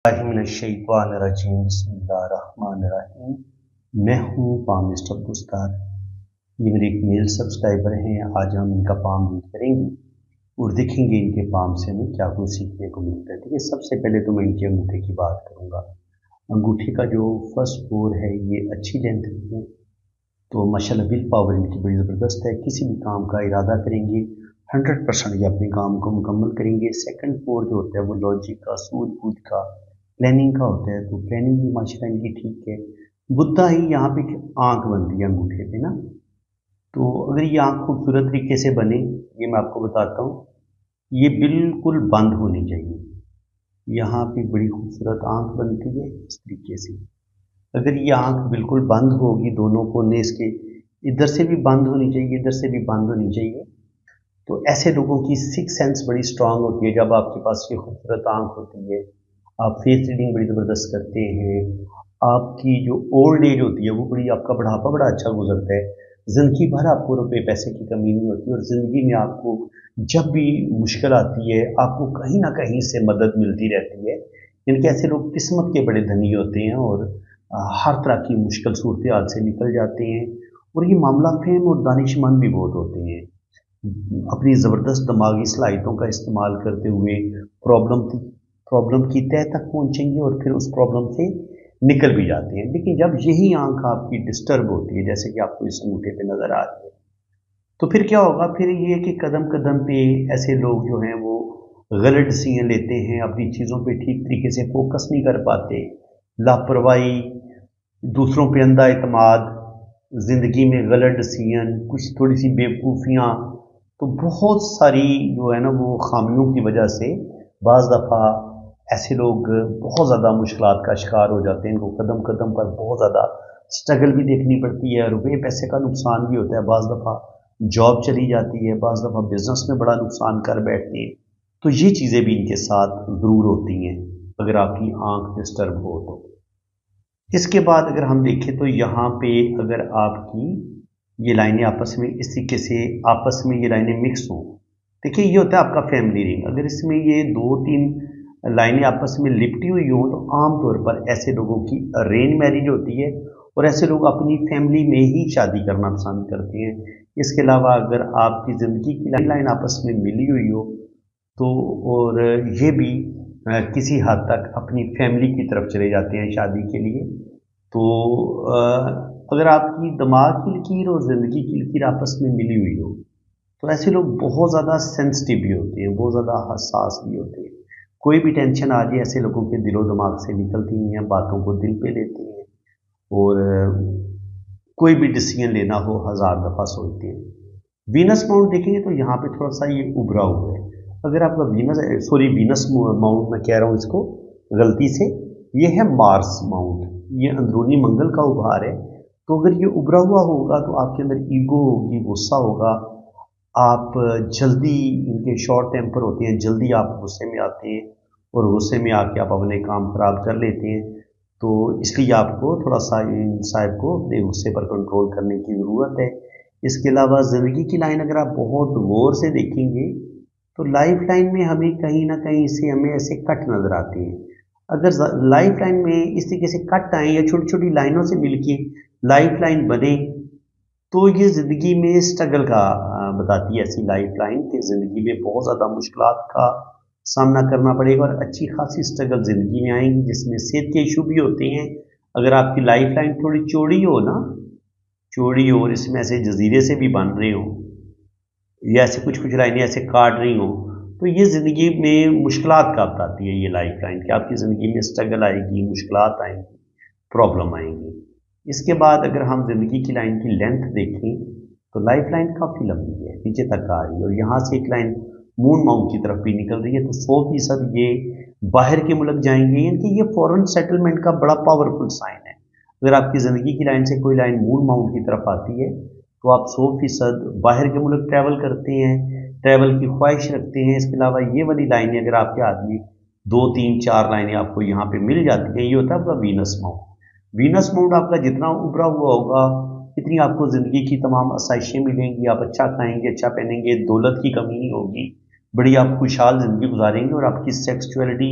मिनश्शैतानिर्रजीम बिस्मिल्लाहिर्रहमानिर्रहीम। मैं हूँ पाम मिस्टर गुस्तार। ये मेरे एक मेल सब्सक्राइबर हैं। आज हम इनका पाम रीड करेंगे और देखेंगे इनके पाम से हमें क्या कुछ सीखने को मिलता है। देखिए, सबसे पहले तो मैं इनके अंगूठे की बात करूँगा। अंगूठे का जो फर्स्ट फ्लोर है ये अच्छी लेंथ में है, तो माशाल्लाह विल पावर इनकी बड़ी ज़बरदस्त है। किसी भी काम का इरादा करेंगे 100% ये अपने काम को मुकम्मल करेंगे। सेकंड फ्लोर जो होता है वो लॉजिक का, सूझबूझ का, प्लानिंग का होता है, तो प्लानिंग भी माशाल्लाह इनकी ठीक है। मुद्दा ही यहाँ पे आंख बनती है अंगूठे पे ना, तो अगर ये आंख खूबसूरत तरीके से बने, ये मैं आपको बताता हूँ, ये बिल्कुल बंद होनी चाहिए। यहाँ पे बड़ी खूबसूरत आंख बनती है इस तरीके से। अगर ये आंख बिल्कुल बंद होगी, दोनों कोने इसके इधर से भी बंद होनी चाहिए, इधर से भी बंद होनी चाहिए, तो ऐसे लोगों की सिक्स सेंस बड़ी स्ट्रांग होती है। जब आपके पास ये खूबसूरत आंख होती है, आप फेस रीडिंग बड़ी ज़बरदस्त करते हैं, आपकी जो ओल्ड एज होती है वो बड़ी, आपका बुढ़ापा बड़ा अच्छा गुजरता है, ज़िंदगी भर आपको रुपए पैसे की कमी नहीं होती, और ज़िंदगी में आपको जब भी मुश्किल आती है आपको कहीं ना कहीं से मदद मिलती रहती है। इनके ऐसे लोग किस्मत के बड़े धनी होते हैं और हर तरह की मुश्किल सूरत हाल से निकल जाते हैं, और ये मामला फेम और दानिशमंद भी बहुत होते हैं। अपनी ज़बरदस्त दिमागी सलाहियतों का इस्तेमाल करते हुए प्रॉब्लम की तह तक पहुंचेंगे और फिर उस प्रॉब्लम से निकल भी जाते हैं। लेकिन जब यही आंख आपकी डिस्टर्ब होती है, जैसे कि आपको इस अंगूठे पे नज़र आ रही है, तो फिर क्या होगा? फिर ये कि कदम कदम पे ऐसे लोग जो हैं वो गलत डिसीजन लेते हैं, अपनी चीज़ों पे ठीक तरीके से फोकस नहीं कर पाते, लापरवाही, दूसरों पे अंधा एतमाद, ज़िंदगी में गलत डिसीजन, कुछ थोड़ी सी बेवकूफ़ियाँ, तो बहुत सारी जो है ना वो खामियों की वजह से बाज़ दफ़ा ऐसे लोग बहुत ज़्यादा मुश्किलात का शिकार हो जाते हैं। इनको कदम कदम पर बहुत ज़्यादा स्ट्रगल भी देखनी पड़ती है, रुपये पैसे का नुकसान भी होता है, बाज़ दफ़ा जॉब चली जाती है, बाज़ दफ़ा बिज़नेस में बड़ा नुकसान कर बैठते हैं। तो ये चीज़ें भी इनके साथ ज़रूर होती हैं अगर आपकी आंख डिस्टर्ब हो तो। इसके बाद अगर हम देखें तो यहाँ पे अगर आपकी ये लाइनें आपस में इस तरीके से आपस में ये लाइनें मिक्स हों, देखिए ये होता है आपका फैमिली रिंग। अगर इसमें ये दो तीन लाइनें आपस में लिपटी हुई हों तो आमतौर पर ऐसे लोगों की अरेंज मैरिज होती है, और ऐसे लोग अपनी फैमिली में ही शादी करना पसंद करते हैं। इसके अलावा अगर आपकी ज़िंदगी की लाइन आपस में मिली हुई हो तो, और ये भी किसी हद तक अपनी फैमिली की तरफ चले जाते हैं शादी के लिए, तो अगर आपकी दिमाग की लकीर और ज़िंदगी की लकीर आपस में मिली हुई हो तो ऐसे लोग बहुत ज़्यादा सेंसिटिव भी होते हैं, बहुत ज़्यादा हसास भी होते हैं। कोई भी टेंशन आ जाए ऐसे लोगों के दिलो दिमाग से निकलती नहीं है, बातों को दिल पे लेते हैं, और कोई भी डिसीजन लेना हो हज़ार दफ़ा सोचते हैं। वीनस माउंट देखेंगे तो यहाँ पे थोड़ा सा ये उभरा हुआ है। अगर आपका वीनस माउंट मैं कह रहा हूँ इसको गलती से, ये है मार्स माउंट, ये अंदरूनी मंगल का उभार है। तो अगर ये उभरा हुआ होगा तो आपके अंदर ईगो होगी, गुस्सा होगा, आप जल्दी, इनके शॉर्ट टेम्पर होते हैं, जल्दी आप गुस्से में आते हैं और गुस्से में आके आप अपने काम खराब कर लेते हैं। तो इसलिए आपको थोड़ा सा इन साहब को अपने गुस्से पर कंट्रोल करने की ज़रूरत है। इसके अलावा ज़िंदगी की लाइन अगर आप बहुत गौर से देखेंगे तो लाइफ लाइन में हमें कहीं ना कहीं से हमें ऐसे कट नज़र आते हैं। अगर लाइफ लाइन में इस तरीके से कट आए या छोटी छोटी लाइनों से मिलके लाइफ लाइन बने, तो ये ज़िंदगी में स्ट्रगल का बताती है ऐसी लाइफ लाइन कि ज़िंदगी में बहुत ज़्यादा मुश्किलात का सामना करना पड़ेगा और अच्छी खासी स्ट्रगल ज़िंदगी में आएंगी, जिसमें सेहत के इशू भी होते हैं। अगर आपकी लाइफ लाइन थोड़ी चौड़ी हो ना, चौड़ी हो और इसमें ऐसे जजीरे से भी बन रहे हो, या ऐसे कुछ कुछ लाइनें ऐसे काट रही हो, तो ये ज़िंदगी में मुश्किलात का बताती है ये लाइफ लाइन कि आपकी ज़िंदगी में स्ट्रगल आएगी, मुश्किलात आएंगी, प्रॉब्लम आएंगी। इसके बाद अगर हम ज़िंदगी की लाइन की लेंथ देखें तो लाइफ लाइन काफ़ी लंबी है, नीचे तक आ रही है, और यहाँ से एक लाइन मून माउंट की तरफ भी निकल रही है, तो 100% ये बाहर के मुल्क जाएंगे, यानी कि ये फॉरेन सेटलमेंट का बड़ा पावरफुल साइन है। अगर आपकी ज़िंदगी की लाइन से कोई लाइन मून माउंट की तरफ आती है तो आप 100% बाहर के मुल्क ट्रैवल करते हैं, ट्रैवल की ख्वाहिश रखते हैं। इसके अलावा ये वाली लाइनें अगर आपके आदमी 2 3 4 लाइनें आपको यहाँ पे मिल जाती हैं, ये होता है आपका वीनस माउंट। वीनस माउंट आपका जितना उभरा हुआ होगा इतनी आपको ज़िंदगी की तमाम आसाइशें मिलेंगी, आप अच्छा खाएंगे, अच्छा पहनेंगे, दौलत की कमी नहीं होगी, बड़ी आप खुशहाल ज़िंदगी गुजारेंगे, और आपकी सेक्सुअलिटी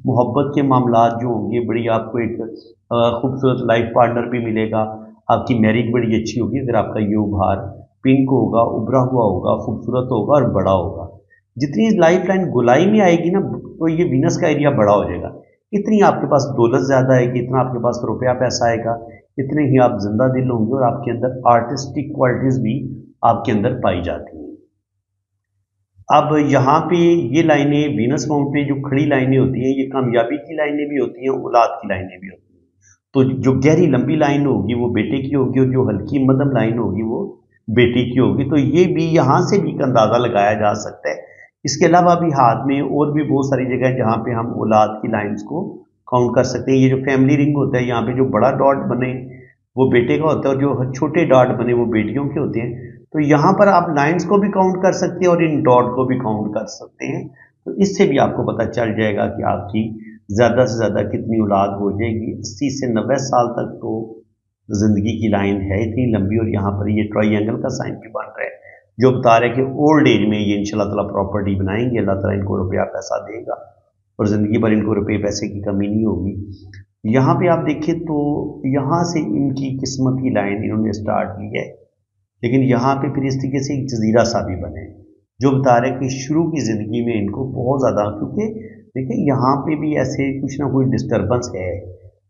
मोहब्बत के मामलात जो होंगे, बड़ी आपको एक खूबसूरत लाइफ पार्टनर भी मिलेगा, आपकी मैरिज बड़ी अच्छी होगी अगर आपका ये उभार पिंक होगा, उभरा हुआ होगा, खूबसूरत होगा और बड़ा होगा। जितनी लाइफ लाइन गोलाई में आएगी ना, तो ये वीनस का एरिया बड़ा हो जाएगा। इतनी आपके पास दौलत ज़्यादा आएगी, इतना आपके पास रुपया पैसा आएगा, इतने ही आप जिंदा दिल होंगे और आपके अंदर आर्टिस्टिक क्वालिटीज़ भी आपके अंदर पाई जाती हैं। अब यहाँ पे ये लाइनें वीनस माउंट पे जो खड़ी लाइनें होती हैं, ये कामयाबी की लाइनें भी होती हैं, औलाद की लाइनें भी होती हैं। तो जो गहरी लंबी लाइन होगी वो बेटे की होगी, और जो हल्की मध्यम लाइन होगी वो बेटी की होगी। तो ये भी यहाँ से भी एक अंदाज़ा लगाया जा सकता है। इसके अलावा भी हाथ में और भी बहुत सारी जगह है जहाँ पे हम औलाद की लाइंस को काउंट कर सकते हैं। ये जो फैमिली रिंग होता है, यहाँ पे जो बड़ा डॉट बने वो बेटे का होता है, और जो छोटे डॉट बने वो बेटियों के होते हैं। तो यहाँ पर आप लाइंस को भी काउंट कर सकते हैं और इन डॉट को भी काउंट कर सकते हैं। तो इससे भी आपको पता चल जाएगा कि आपकी ज़्यादा से ज़्यादा कितनी औलाद हो जाएगी। 80 से 90 साल तक तो ज़िंदगी की लाइन है इतनी लंबी। और यहाँ पर ये ट्रायंगल का साइन भी बन रहा है, जो बता रहा है कि ओल्ड एज में ये इंशाल्लाह ताला प्रॉपर्टी बनाएंगे, अल्लाह ताला इनको रुपया पैसा देगा और ज़िंदगी भर इनको रुपये पैसे की कमी नहीं होगी। यहाँ पे आप देखें तो यहाँ से इनकी किस्मत की लाइन इन्होंने स्टार्ट की है, लेकिन यहाँ पे फिर इस तरीके से एक जजीरा सा भी बने, जो बता रहे हैं कि शुरू की ज़िंदगी में इनको बहुत ज़्यादा, क्योंकि देखिए यहाँ पे भी ऐसे कुछ ना कुछ डिस्टर्बेंस है।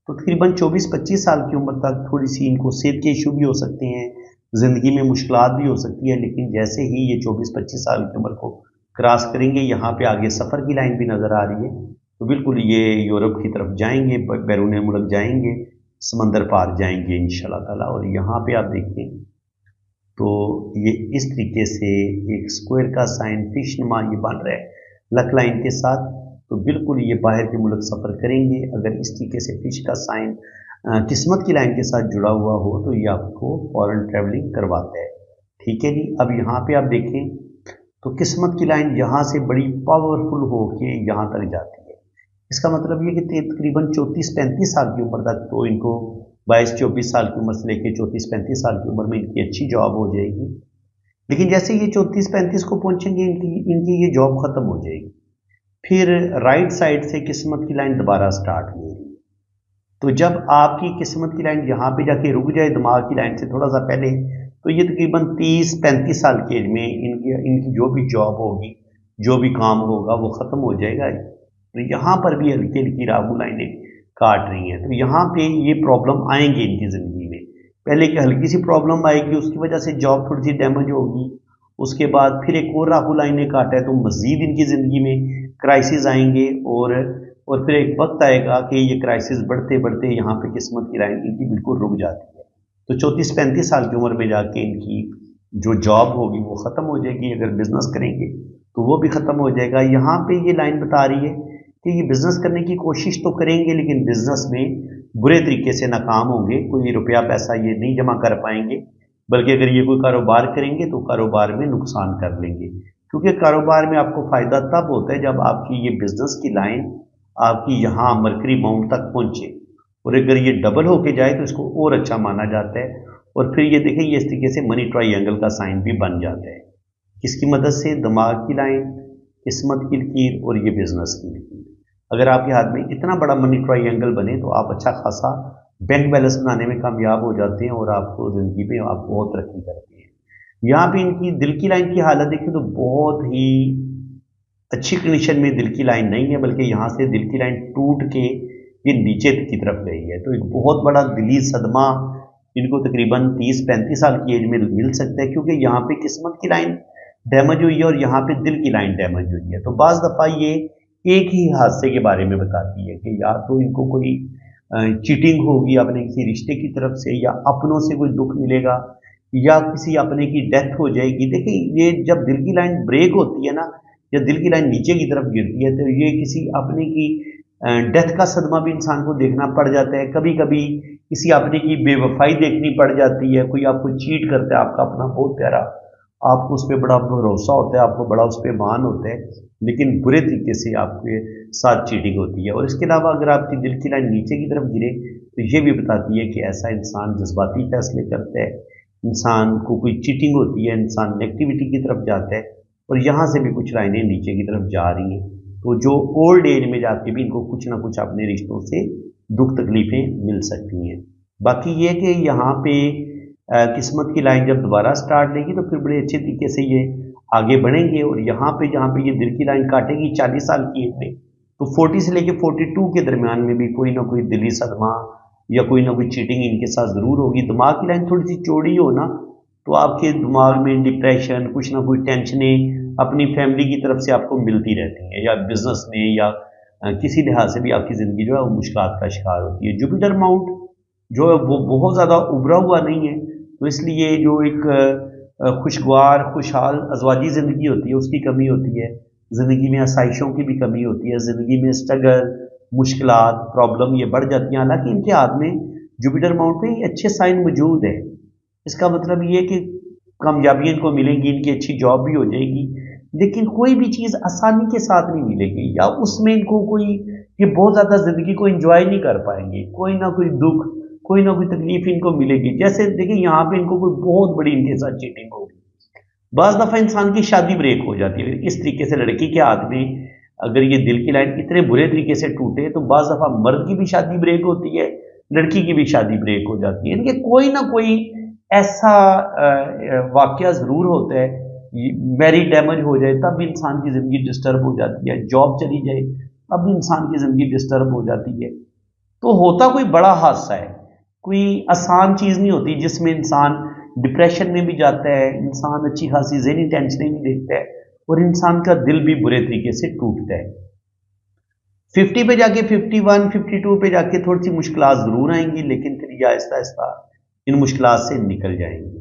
तो तकरीबन 24-25 साल की उम्र तक थोड़ी सी इनको सेहत के इशू भी हो सकते हैं, ज़िंदगी में मुश्किलात भी हो सकती है। लेकिन जैसे ही ये 24-25 साल की उम्र को क्रॉस करेंगे, यहाँ पे आगे सफ़र की लाइन भी नज़र आ रही है, तो बिल्कुल ये यूरोप की तरफ जाएंगे, बैरून मुल्क जाएंगे, समंदर पार जाएंगे इंशाल्लाह ताला। और यहाँ पे आप देखें तो ये इस तरीके से एक स्क्वायर का साइन फिश नुमा ये बन रहा है लक लाइन के साथ। तो बिल्कुल ये बाहर के मुल्क सफ़र करेंगे अगर इस तरीके से फिश का साइन किस्मत की लाइन के साथ जुड़ा हुआ हो, तो ये आपको फॉरेन ट्रैवलिंग करवाता है। ठीक है जी। अब यहाँ पे आप देखें तो किस्मत की लाइन यहाँ से बड़ी पावरफुल हो के यहाँ तक जाती है। इसका मतलब ये कि तकरीबन 34-35 साल की उम्र तक तो इनको 22-24 साल की उम्र से लेकर 34-35 साल की उम्र में इनकी अच्छी जॉब हो जाएगी। लेकिन जैसे ये 34-35 को पहुँचेंगे इनकी ये जॉब ख़त्म हो जाएगी। फिर राइट साइड से किस्मत की लाइन दोबारा स्टार्ट होगी। तो जब आपकी किस्मत की लाइन यहाँ पे जाके रुक जाए दिमाग की लाइन से थोड़ा सा पहले, तो ये तकरीबन 30-35 साल की एज में इनकी जो भी जॉब होगी, जो भी काम होगा वो ख़त्म हो जाएगा। तो यहाँ पर भी हल्की हल्की राहु लाइनें काट रही हैं। तो यहाँ पे ये प्रॉब्लम आएंगी इनकी ज़िंदगी में। पहले की हल्की सी प्रॉब्लम आएगी, उसकी वजह से जॉब थोड़ी सी डैमेज होगी, उसके बाद फिर एक और राहु लाइनें काटा है तो मज़ीद इनकी ज़िंदगी में क्राइसिस आएंगे। और फिर एक वक्त आएगा कि ये क्राइसिस बढ़ते बढ़ते यहाँ पे किस्मत की लाइन इनकी बिल्कुल रुक जाती है। तो 34-35 साल की उम्र में जाके इनकी जो जॉब होगी वो ख़त्म हो जाएगी। अगर बिज़नेस करेंगे तो वो भी ख़त्म हो जाएगा। यहाँ पे ये लाइन बता रही है कि ये बिज़नेस करने की कोशिश तो करेंगे, लेकिन बिज़नेस में बुरे तरीके से नाकाम होंगे, कोई रुपया पैसा ये नहीं जमा कर पाएंगे, बल्कि अगर ये कोई कारोबार करेंगे तो कारोबार में नुकसान कर लेंगे। क्योंकि कारोबार में आपको फ़ायदा तब होता है जब आपकी ये बिज़नेस की लाइन आपकी यहाँ मरकरी माउंट तक पहुँचे, और अगर ये डबल होके जाए तो इसको और अच्छा माना जाता है। और फिर ये देखें ये इस तरीके से मनी ट्रायंगल का साइन भी बन जाता है। किसकी मदद से? दिमाग की लाइन, किस्मत की लकीर और ये बिज़नेस की लकीर। अगर आपके हाथ में इतना बड़ा मनी ट्रायंगल बने तो आप अच्छा खासा बैंक बैलेंस बनाने में कामयाब हो जाते हैं और आपको ज़िंदगी में आप बहुत तरक्की करते हैं। यहाँ पे इनकी दिल की लाइन की हालत देखें तो बहुत ही अच्छी कंडीशन में दिल की लाइन नहीं है, बल्कि यहाँ से दिल की लाइन टूट के ये नीचे की तरफ गई है। तो एक बहुत बड़ा दिली सदमा इनको तकरीबन 30-35 साल की एज में मिल सकता है, क्योंकि यहाँ पे किस्मत की लाइन डैमेज हुई है और यहाँ पे दिल की लाइन डैमेज हुई है। तो बाज़ दफ़ा ये एक ही हादसे के बारे में बताती है कि या तो इनको कोई चीटिंग होगी अपने किसी रिश्ते की तरफ से, या अपनों से कोई दुख मिलेगा, या किसी अपने की डेथ हो जाएगी। देखिए ये जब दिल की लाइन ब्रेक होती है ना, या दिल की लाइन नीचे की तरफ गिरती है, तो ये किसी अपने की डेथ का सदमा भी इंसान को देखना पड़ जाता है। कभी कभी किसी अपने की बेवफाई देखनी पड़ जाती है, कोई आपको चीट करता है, आपका अपना बहुत प्यारा, आपको उस पर बड़ा भरोसा होता है, आपको बड़ा उस पर मान होता है, लेकिन बुरे तरीके से आपके साथ चीटिंग होती है। और इसके अलावा अगर आपकी दिल की लाइन नीचे की तरफ गिरे तो ये भी बताती है कि ऐसा इंसान जज्बाती फैसले करता है, इंसान को कोई चीटिंग होती है, इंसान नेगेटिविटी की तरफ जाता है। और यहाँ से भी कुछ लाइनें नीचे की तरफ जा रही हैं। तो जो ओल्ड एज में जाके भी इनको कुछ ना कुछ अपने रिश्तों से दुख तकलीफें मिल सकती हैं। बाकी ये कि यहाँ पे किस्मत की लाइन जब दोबारा स्टार्ट लेगी तो फिर बड़े अच्छे तरीके से ये आगे बढ़ेंगे। और यहाँ पे जहाँ पे ये दिल की लाइन काटेगी 40 साल की एज में, तो 40 से लेके 42 के दरमियान में भी कोई ना कोई दिली सदमा या कोई ना कोई चीटिंग इनके साथ ज़रूर होगी। दिमाग की लाइन थोड़ी सी चौड़ी हो ना, तो आपके दिमाग में डिप्रेशन, कुछ ना कुछ टेंशनें अपनी फैमिली की तरफ से आपको मिलती रहती हैं, या बिजनेस में या किसी लिहाज से भी आपकी ज़िंदगी जो है वो मुश्किलात का शिकार होती है। जुपिटर माउंट जो है वो बहुत ज़्यादा उभरा हुआ नहीं है, तो इसलिए जो एक खुशगवार खुशहाल अज़वाजी ज़िंदगी होती है उसकी कमी होती है, ज़िंदगी में आसाइशों की भी कमी होती है, ज़िंदगी में स्ट्रगल, मुश्किलात, प्रॉब्लम ये बढ़ जाती हैं। हालांकि इनके हाथ में जुपिटर माउंट पे अच्छे साइन मौजूद है। इसका मतलब ये है कि कामयाबियाँ इनको मिलेंगी, इनकी अच्छी जॉब भी हो जाएगी, लेकिन कोई भी चीज़ आसानी के साथ नहीं मिलेगी, या उसमें इनको कोई ये बहुत ज़्यादा ज़िंदगी को एंजॉय नहीं कर पाएंगे। कोई ना कोई दुख, कोई ना कोई तकलीफ इनको मिलेगी। जैसे देखिए यहाँ पे इनको कोई बहुत बड़ी इनके साथ चीटिंग होगी। बाज़ दफ़ा इंसान की शादी ब्रेक हो जाती है इस तरीके से। लड़की के हाथ में अगर ये दिल की लाइन इतने बुरे तरीके से टूटे तो बाज़ दफ़ा मर्द की भी शादी ब्रेक होती है, लड़की की भी शादी ब्रेक हो जाती है। इनके कोई ना कोई ऐसा वाक़या ज़रूर होता है, मैरिज डैमेज हो जाए तब भी इंसान की ज़िंदगी डिस्टर्ब हो जाती है, जॉब चली जाए तब भी इंसान की ज़िंदगी डिस्टर्ब हो जाती है। तो होता कोई बड़ा हादसा है, कोई आसान चीज़ नहीं होती जिसमें इंसान डिप्रेशन में भी जाता है, इंसान अच्छी खासी ज़हनी टेंशनें भी देखता है और इंसान का दिल भी बुरे तरीके से टूटता है। 50 पे जाके 51, 52 पे जाके थोड़ी सी मुश्किलात ज़रूर आएंगी, लेकिन फिर ये आहिस्ता आहिस्ता इन मुश्किलात से निकल जाएंगी।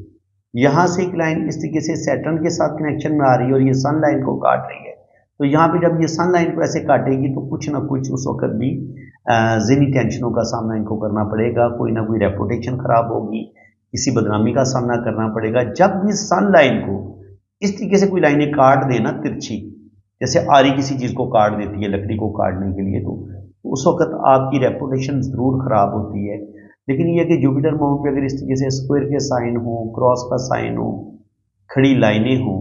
यहाँ से एक लाइन इस तरीके से सैटर्न के साथ कनेक्शन में आ रही है और ये सन लाइन को काट रही है। तो यहाँ पे जब ये सन लाइन को ऐसे काटेगी तो कुछ ना कुछ उस वक्त भी ज़हनी टेंशनों का सामना इनको करना पड़ेगा, कोई ना कोई रेपुटेशन ख़राब होगी, किसी बदनामी का सामना करना पड़ेगा। जब भी सन लाइन को इस तरीके से कोई लाइनें काट देना तिरछी, जैसे आरी किसी चीज़ को काट देती है लकड़ी को काटने के लिए, तो उस वक्त आपकी रेपुटेशन ज़रूर ख़राब होती है। लेकिन ये कि जुपिटर माउंट पे अगर इस तरीके से स्क्वायर के साइन हो, क्रॉस का साइन हो, खड़ी लाइनें हो,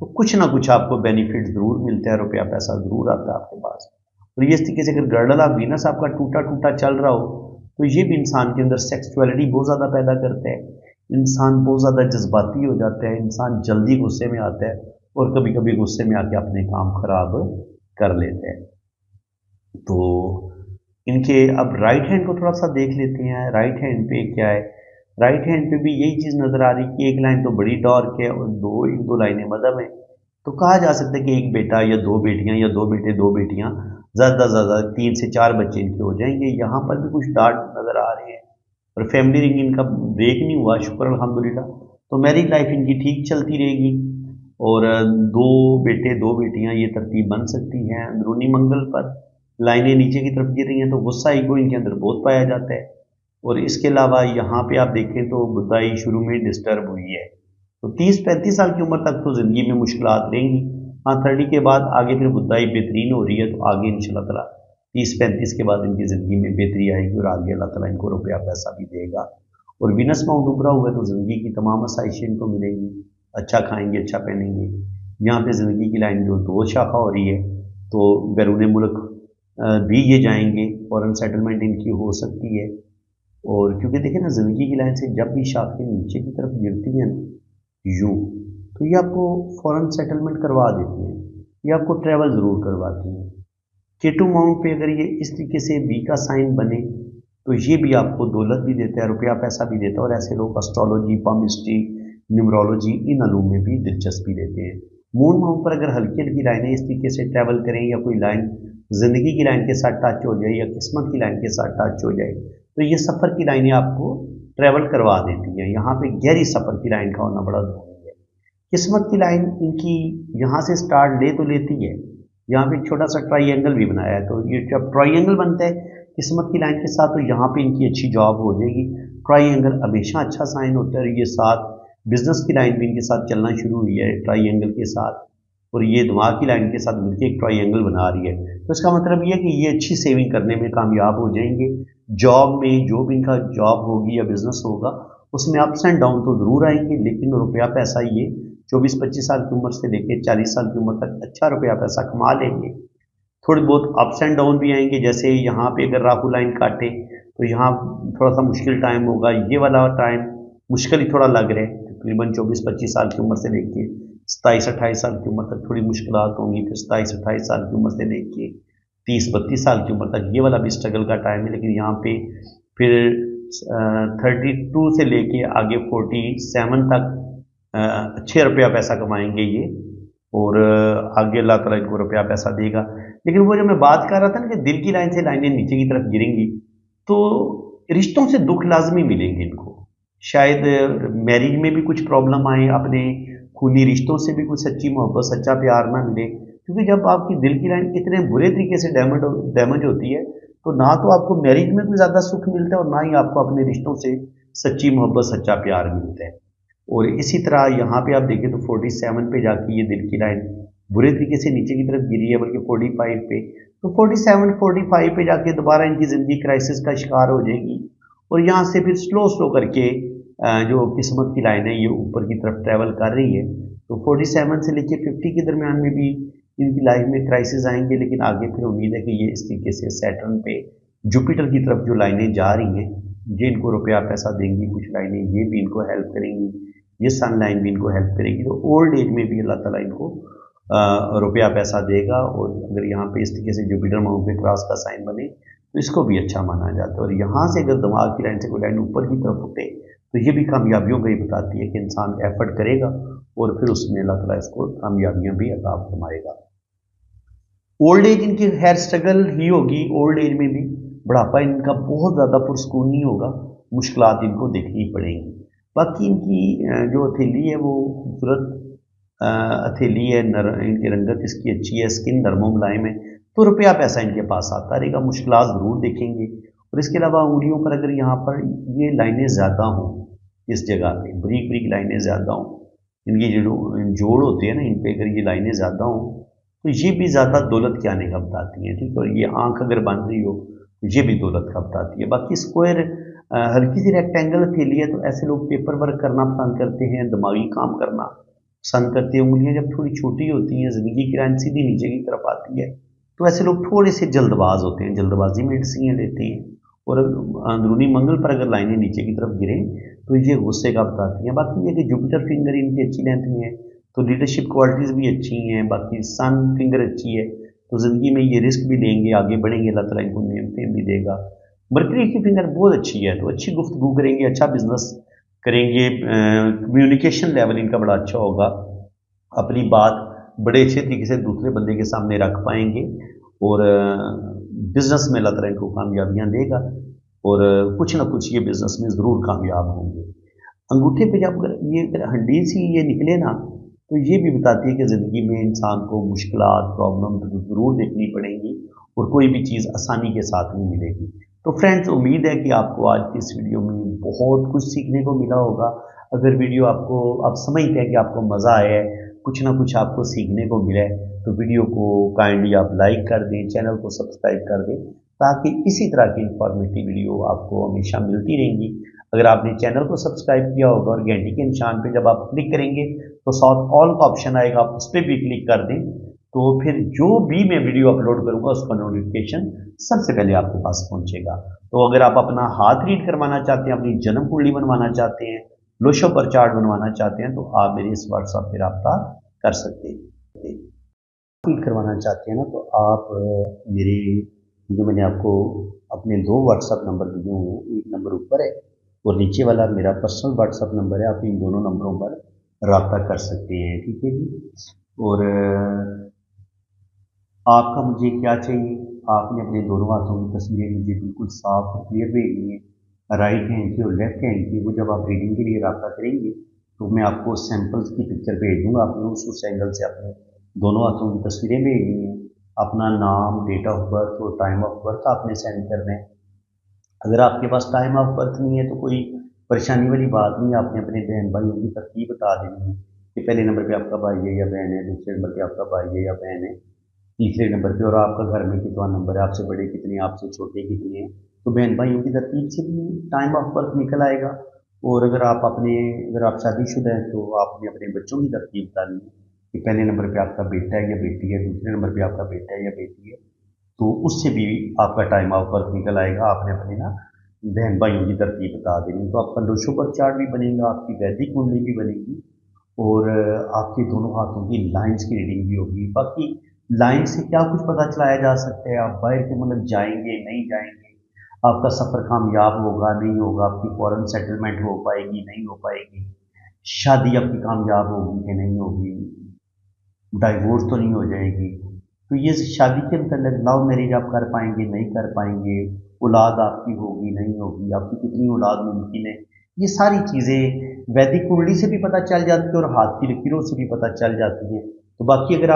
तो कुछ ना कुछ आपको बेनिफिट ज़रूर मिलता है, रुपया पैसा ज़रूर आता है आपके पास। और ये इस तरीके से अगर गर्डल ऑफ वीनस आपका टूटा टूटा चल रहा हो तो ये भी इंसान के अंदर सेक्सुअलिटी बहुत ज़्यादा पैदा करता है, इंसान बहुत ज़्यादा जज्बाती हो जाता है, इंसान जल्दी गुस्से में आता है और कभी कभी गुस्से में आके अपने काम खराब कर लेते हैं। तो इनके अब राइट हैंड को थोड़ा सा देख लेते हैं। राइट हैंड पे क्या है, राइट हैंड पे भी यही चीज़ नज़र आ रही कि एक लाइन तो बड़ी डार्क है और एक दो लाइनें मध्यम है। तो कहा जा सकता है कि एक बेटा या दो बेटियां या दो बेटे दो बेटियां, ज़्यादा से ज़्यादा 3 से 4 बच्चे इनके हो जाएंगे। यहाँ पर भी कुछ डार्क नज़र आ रहे हैं और फैमिली रिंग इनका ब्रेक नहीं हुआ, शुक्र अल्हम्दुलिल्लाह। तो मैरिज लाइफ इनकी ठीक चलती रहेगी और 2 बेटे 2 बेटियां ये तरतीब बन सकती हैं। अंदरूनी मंगल पर लाइनें नीचे की तरफ गिर रही हैं तो गुस्सा ईगो इनके अंदर बहुत पाया जाता है। और इसके अलावा यहाँ पे आप देखें तो बुधाई शुरू में डिस्टर्ब हुई है, तो 30-35 साल की उम्र तक तो ज़िंदगी में मुश्किलात रहेंगी। हाँ, 30 के बाद आगे फिर बुधाई बेहतरीन हो रही है, तो आगे इंशाल्लाह ताला 30-35 के बाद इनकी ज़िंदगी में बेहतरी आएगी और आगे अल्लाह ताला इनको रुपया पैसा भी देगा। और वीनस माउंट उभरा हुआ है तो ज़िंदगी की तमाम आसाइशें इनको मिलेंगी, अच्छा खाएंगे, अच्छा पहनेंगे। यहाँ पे ज़िंदगी की लाइन जो 2 शाखा हो रही है, तो बैरून मुल्क भी ये जाएंगे, फॉरेन सेटलमेंट इनकी हो सकती है। और क्योंकि देखिए ना, ज़िंदगी की लाइन से जब भी शाखें नीचे की तरफ गिरती हैं यूँ, तो ये आपको फॉरेन सेटलमेंट करवा देती हैं, ये आपको ट्रैवल ज़रूर करवाती हैं। केटू माउंट पे अगर ये इस तरीके से बी का साइन बने तो ये भी आपको दौलत भी देता है, रुपया पैसा भी देता है। और ऐसे लोग एस्ट्रोलॉजी, पामिस्ट्री, न्यूमरोलॉजी इन अलूम में भी दिलचस्पी लेते हैं। मून माउंट पर अगर हल्की हल्की लाइनें इस तरीके से ट्रैवल करें या कोई लाइन ज़िंदगी की लाइन के साथ टच हो जाए या किस्मत की लाइन के साथ टच हो जाए, तो ये सफ़र की लाइनें आपको ट्रैवल करवा देती हैं। यहाँ पे गहरी सफ़र की लाइन का होना बड़ा ज़रूरी है। किस्मत की लाइन इनकी यहाँ से स्टार्ट ले तो लेती है, यहाँ पे एक छोटा सा ट्राइंगल भी बनाया है, तो ये जब ट्राइंगल बनता है किस्मत की लाइन के साथ, तो यहाँ पे इनकी अच्छी जॉब हो जाएगी। ट्राइंगल हमेशा अच्छा साइन होता है। और ये साथ बिजनेस की लाइन भी इनके साथ चलना शुरू हुई है ट्राइंगल के साथ, और ये दिमाग की लाइन के साथ मिलकर एक ट्राइंगल बना रही है। तो इसका मतलब ये है कि ये अच्छी सेविंग करने में कामयाब हो जाएंगे। जॉब में जो भी इनका जॉब होगी या बिजनेस होगा उसमें अप्स एंड डाउन तो ज़रूर आएंगे, लेकिन रुपया पैसा ये 24-25 साल की उम्र से लेकर 40 साल की उम्र तक अच्छा रुपया पैसा कमा लेंगे। थोड़ी बहुत अप्स एंड डाउन भी आएंगे, जैसे यहाँ पे अगर राहु लाइन काटे तो यहाँ थोड़ा सा मुश्किल टाइम होगा। ये वाला टाइम मुश्किल ही थोड़ा लग रहा है, तकरीबन 24-25 साल की उम्र से लेके 27-28 साल की उम्र तक थोड़ी मुश्किलात होंगी। फिर 27-28 साल की उम्र से लेके 30-32 साल की उम्र तक ये वाला भी स्ट्रगल का टाइम है। लेकिन यहाँ पे फिर 32 से लेके आगे 47 तक अच्छे रुपया पैसा कमाएंगे ये, और आगे अल्लाह ताला इनको रुपया पैसा देगा। लेकिन वो जो मैं बात कर रहा था ना कि दिल की लाइन से लाइनें नीचे की तरफ गिरेंगी, तो रिश्तों से दुख लाजमी मिलेंगे इनको। शायद मैरिज में भी कुछ प्रॉब्लम आए, अपने खूनी रिश्तों से भी कुछ सच्ची मोहब्बत सच्चा प्यार ना मिले, क्योंकि जब आपकी दिल की लाइन इतने बुरे तरीके से डैमेज होती है तो ना तो आपको मैरिज में कोई ज़्यादा सुख मिलता है और ना ही आपको अपने रिश्तों से सच्ची मोहब्बत सच्चा प्यार मिलता है। और इसी तरह यहाँ पे आप देखें तो 47 पे जाके ये दिल की लाइन बुरे तरीके से नीचे की तरफ गिरी है, बल्कि 45 पे, तो 47-45 पे जाके दोबारा इनकी ज़िंदगी क्राइसिस का शिकार हो जाएगी। और यहाँ से फिर स्लो स्लो करके जो किस्मत की लाइन है ये ऊपर की तरफ ट्रैवल कर रही है। तो 47 से लेके 50 के दरमियान में भी इनकी लाइफ में क्राइसिस आएंगे, लेकिन आगे फिर उम्मीद है कि ये इस तरीके से सैटर्न पे जुपिटर की तरफ जो लाइनें जा रही हैं ये इनको रुपया पैसा देंगी। कुछ लाइनें ये भी इनको हेल्प करेंगी, ये सन लाइन भी इनको हेल्प करेगी। तो ओल्ड एज में भी अल्लाह ताला इनको रुपया पैसा देगा। और अगर यहाँ पे इस तरीके से जुपिटर माउंट पे क्रॉस का साइन बने तो इसको भी अच्छा माना जाता है। और यहाँ से अगर दिमाग की लाइन से कोई लाइन ऊपर की तरफ उठे तो ये भी कामयाबियों को ही बताती है कि इंसान एफर्ट करेगा और फिर उसमें अल्लाह ताला इसको कामयाबियाँ भी अता फरमाएगा। ओल्ड एज इनकी खैर स्ट्रगल ही होगी, ओल्ड एज में भी बुढ़ापा इनका बहुत ज़्यादा पुरस्कून नहीं होगा, मुश्किलात इनको देखनी पड़ेंगी। बाकी इनकी जो हथेली है वो खूबसूरत हथेली है, इनकी रंगत इसकी अच्छी है, स्किन नरम मुलायम है, तो रुपया पैसा इनके पास आता रहेगा, मुश्किलात ज़रूर देखेंगे। और इसके अलावा उंगलियों पर अगर यहाँ पर ये लाइनें ज़्यादा हों, इस जगह पे बरीक बरीक लाइनें ज़्यादा हों, इनकी जो जोड़ होते हैं ना, इन पर अगर ये लाइनें ज़्यादा हों तो ये भी ज़्यादा दौलत के आने का बताती हैं। ठीक है, और ये आँख अगर बन रही हो तो ये भी दौलत का बताती है। बाकी स्क्वायर हल्की सी रेक्टेंगल हथेली है, तो ऐसे लोग पेपर वर्क करना पसंद करते हैं, दिमागी काम करना पसंद करते हैं। उंगलियां जब थोड़ी छोटी होती हैं, ज़िंदगी की लाइन सीधी नीचे की तरफ आती है, तो ऐसे लोग थोड़े से जल्दबाज होते हैं, जल्दबाजी में डिसीजन लेते हैं। और अंदरूनी मंगल पर अगर लाइनें नीचे की तरफ गिरें तो ये गुस्से का बताती हैं। बाकी ये कि जुपिटर फिंगर इनकी अच्छी लेंथ में है तो लीडरशिप क्वालिटीज़ भी अच्छी हैं। बाकी सन फिंगर अच्छी है तो ज़िंदगी में ये रिस्क भी लेंगे, आगे बढ़ेंगे, अल्लाह ताला इनको नेमतें भी देगा। मरकरी की फिंगर बहुत अच्छी है तो अच्छी गुफ्तगू करेंगे, अच्छा बिजनेस करेंगे, कम्युनिकेशन लेवल इनका बड़ा अच्छा होगा, अपनी बात बड़े अच्छे तरीके से दूसरे बंदे के सामने रख पाएंगे और बिजनेस में अल्लाह ताला इनको कामयाबियाँ देगा और कुछ ना कुछ ये बिजनेस में ज़रूर कामयाब होंगे। अंगूठे पे जब ये हड्डी सी ये निकले ना तो ये भी बताती है कि ज़िंदगी में इंसान को मुश्किलात प्रॉब्लम तो ज़रूर देखनी पड़ेंगी और कोई भी चीज़ आसानी के साथ नहीं मिलेगी। तो फ्रेंड्स, उम्मीद है कि आपको आज की इस वीडियो में बहुत कुछ सीखने को मिला होगा। अगर वीडियो आपको आप समझते हैं कि आपको मज़ा आया है, कुछ ना कुछ आपको सीखने को मिला है, तो वीडियो को काइंडली आप लाइक कर दें, चैनल को सब्सक्राइब कर दें, ताकि इसी तरह की इंफॉर्मेटिव वीडियो आपको हमेशा मिलती रहेंगी। अगर आपने चैनल को सब्सक्राइब किया होगा और घंटी के निशान पे जब आप क्लिक करेंगे तो साथ ऑल का ऑप्शन आएगा, आप उस पर भी क्लिक कर दें, तो फिर जो भी मैं वीडियो अपलोड करूंगा उसका नोटिफिकेशन सबसे पहले आपके पास पहुंचेगा। तो अगर आप अपना हाथ रीड करवाना चाहते हैं, अपनी जन्म कुंडली बनवाना चाहते हैं, लोशो पर चार्ट बनवाना चाहते हैं, तो आप मेरे इस व्हाट्सएप पर रब्ता कर सकते हैं। रीड करवाना चाहते हैं ना, तो आप मेरे जो मैंने आपको अपने 2 व्हाट्सएप नंबर दिए हुए हैं, एक नंबर ऊपर है और नीचे वाला मेरा पर्सनल व्हाट्सएप नंबर है, आप इन दोनों नंबरों पर रब्ता कर सकते हैं। ठीक है जी। और आपका मुझे क्या चाहिए, आपने अपने दोनों हाथों की तस्वीरें मुझे बिल्कुल साफ और क्लियर भेजनी है, राइट हैंड की और लेफ्ट हैंड की। वो जब आप रीडिंग के लिए रब्ता करेंगे तो मैं आपको सैंपल्स की पिक्चर भेज दूँगा, आपने उस एंगल से अपने दोनों हाथों की तस्वीरें भेजनी है। अपना नाम, डेट ऑफ बर्थ और टाइम ऑफ बर्थ आपने सेंड करना है। अगर आपके पास टाइम ऑफ बर्थ नहीं है तो कोई परेशानी वाली बात नहीं, आपने अपने बहन भाइयों की तरतीब बता देनी है कि पहले नंबर पे आपका भाई है या बहन है, दूसरे नंबर पे आपका भाई है या बहन है, तीसरे नंबर पे और आपका घर में कितना नंबर है, आपसे बड़े कितने, आपसे छोटे कितने हैं। तो बहन भाइयों की तरतीब से भी टाइम ऑफ बर्थ निकल आएगा। और अगर आप शादीशुदा हैं तो आपने अपने बच्चों की तरतीब डालनी है कि पहले नंबर पे आपका बेटा है या बेटी है, दूसरे नंबर पे आपका बेटा है या बेटी है, तो उससे भी आपका टाइम आउट वर्क निकल आएगा। आपने अपने ना बहन भाइयों की तरतीब बता देनी, तो आपका लोशो पर चार्ट भी बनेगा, आपकी वैदिक कुंडली भी बनेगी, और आपके दोनों हाथों की लाइंस की रीडिंग भी होगी। बाकी लाइन से क्या कुछ पता चलाया जा सकता है, आप बाहर के मुल्क जाएंगे नहीं जाएंगे, आपका सफ़र कामयाब होगा नहीं होगा, आपकी फॉरेन सेटलमेंट हो पाएगी नहीं हो पाएगी, शादी आपकी कामयाब होगी कि नहीं होगी, डाइवोर्स तो नहीं हो जाएगी। तो ये शादी के मतलब लव मैरिज आप कर पाएंगे नहीं कर पाएंगे, औलाद आपकी होगी नहीं होगी, आपकी कितनी औलाद मुमकिन है, ये सारी चीज़ें वैदिक कुंडली से भी पता चल जाती है और हाथ की लकीरों से भी पता चल जाती है। तो बाकी अगर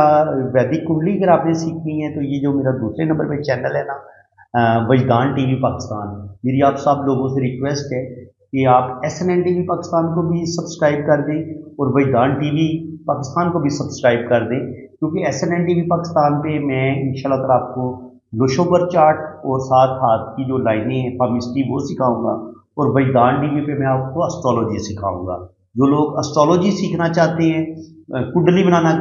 वैदिक कुंडली अगर आपने सीखनी है, तो ये जो मेरा दूसरे नंबर पे चैनल है ना, वजदान टीवी पाकिस्तान, मेरी आप सब लोगों से रिक्वेस्ट है कि आप SNN टीवी पाकिस्तान को भी सब्सक्राइब कर दें और वजदान टीवी पाकिस्तान को भी सब्सक्राइब कर दें, क्योंकि SNN टीवी पाकिस्तान पे मैं इंशाल्लाह ताला आपको लोशोबर चार्ट और साथ हाथ की जो लाइनें हैं पामिस्ट्री वो सिखाऊंगा, और वजदान टीवी पे मैं आपको एस्ट्रोलॉजी सिखाऊंगा। जो लोग एस्ट्रोलॉजी सीखना चाहते हैं, कुंडली बनाना,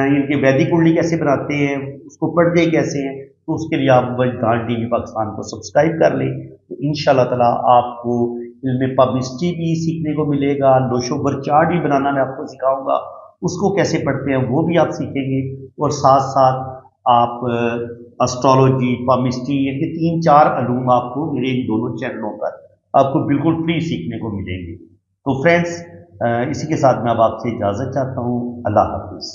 इनके वैदिक कुंडली कैसे बनाते हैं, उसको पढ़ते कैसे हैं, तो उसके लिए आप वजदान टीवी पाकिस्तान को सब्सक्राइब कर लें। तो इंशाल्लाह ताला आपको इनमें पामिस्ट्री भी सीखने को मिलेगा, लोशोबर चार्ट भी बनाना मैं आपको सिखाऊंगा, उसको कैसे पढ़ते हैं वो भी आप सीखेंगे, और साथ साथ आप एस्ट्रोलॉजी पामिस्ट्री ये 3-4 अलूम आपको मेरे इन दोनों चैनलों पर आपको बिल्कुल फ्री सीखने को मिलेंगे। तो फ्रेंड्स, इसी के साथ मैं अब आपसे इजाज़त चाहता हूँ। अल्लाह हाफिज़।